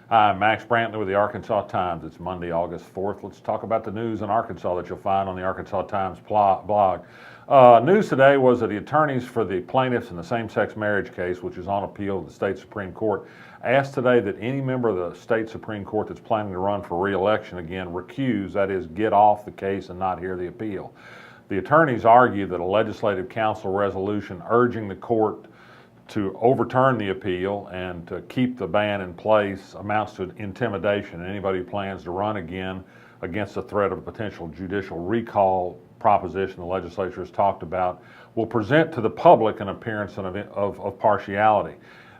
Hi, I'm Max Brantley with the Arkansas Times. It's Monday, August 4th. Let's talk about the news in Arkansas that you'll find on the Arkansas Times blog. News today was that the attorneys for the plaintiffs in the same-sex marriage case, which is on appeal to the state Supreme Court, asked today that any member of the state Supreme Court that's planning to run for re-election again recuse, that is, get off the case and not hear the appeal. The attorneys argue that a legislative council resolution urging the court to overturn the appeal and to keep the ban in place amounts to intimidation. And anybody who plans to run again against the threat of a potential judicial recall proposition the legislature has talked about will present to the public an appearance of partiality.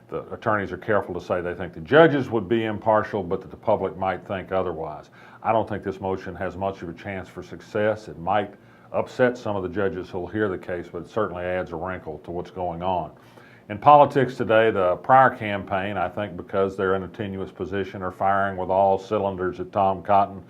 The attorneys are careful to say they think the judges would be impartial, but that the public might think otherwise. I don't think this motion has much of a chance for success. It might upset some of the judges who will hear the case, but it certainly adds a wrinkle to what's going on. In politics today, the prior campaign, I think because they're in a tenuous position, are firing with all cylinders at Tom Cotton.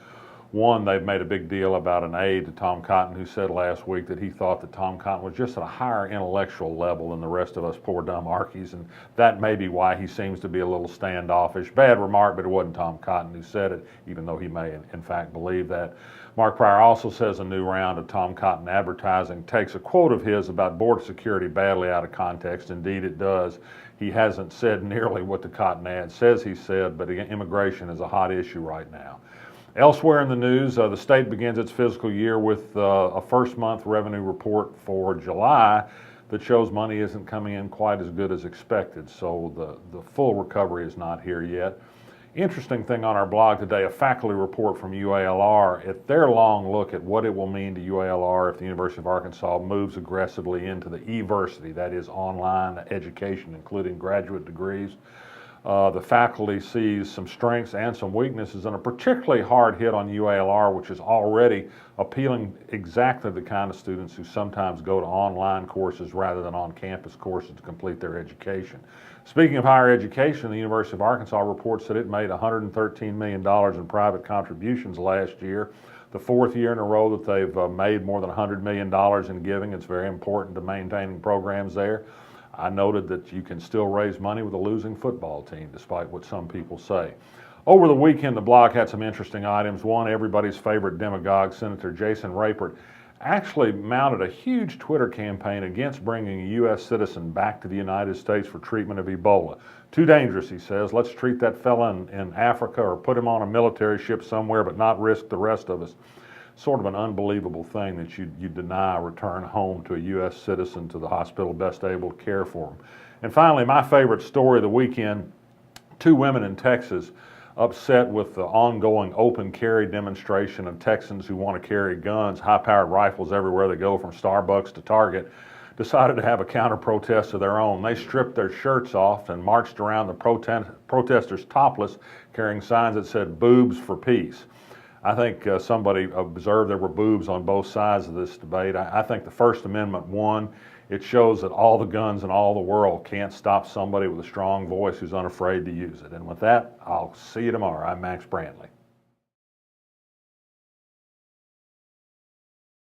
One, they've made a big deal about an aide to Tom Cotton who said last week that he thought that Tom Cotton was just at a higher intellectual level than the rest of us poor dumb Arkies, and that may be why he seems to be a little standoffish. Bad remark, but it wasn't Tom Cotton who said it, even though he may in fact believe that. Mark Pryor also says a new round of Tom Cotton advertising takes a quote of his about border security badly out of context. Indeed it does. He hasn't said nearly what the Cotton ad says he said, but immigration is a hot issue right now. Elsewhere in the news, the state begins its fiscal year with a first month revenue report for July that shows money isn't coming in quite as good as expected, so the full recovery is not here yet. Interesting thing on our blog today, a faculty report from UALR at their long look at what it will mean to UALR if the University of Arkansas moves aggressively into the e-versity, that is online education, including graduate degrees. The faculty sees some strengths and some weaknesses, and a particularly hard hit on UALR, which is already appealing exactly the kind of students who sometimes go to online courses rather than on-campus courses to complete their education. Speaking of higher education, the University of Arkansas reports that it made $113 million in private contributions last year, the fourth year in a row that they've made more than $100 million in giving. It's very important to maintaining programs there. I noted that you can still raise money with a losing football team, despite what some people say. Over the weekend, the blog had some interesting items. One, everybody's favorite demagogue, Senator Jason Rapert, actually mounted a huge Twitter campaign against bringing a U.S. citizen back to the United States for treatment of Ebola. Too dangerous, he says. Let's treat that fella in Africa or put him on a military ship somewhere, but not risk the rest of us. Sort of an unbelievable thing that you deny a return home to a U.S. citizen to the hospital best able to care for him. And finally, my favorite story of the weekend, two women in Texas upset with the ongoing open carry demonstration of Texans who want to carry guns, high-powered rifles everywhere they go, from Starbucks to Target, decided to have a counter-protest of their own. They stripped their shirts off and marched around the protesters topless, carrying signs that said, "Boobs for peace." I think somebody observed there were boobs on both sides of this debate. I think the First Amendment won. It shows that all the guns in all the world can't stop somebody with a strong voice who's unafraid to use it. And with that, I'll see you tomorrow. I'm Max Brantley.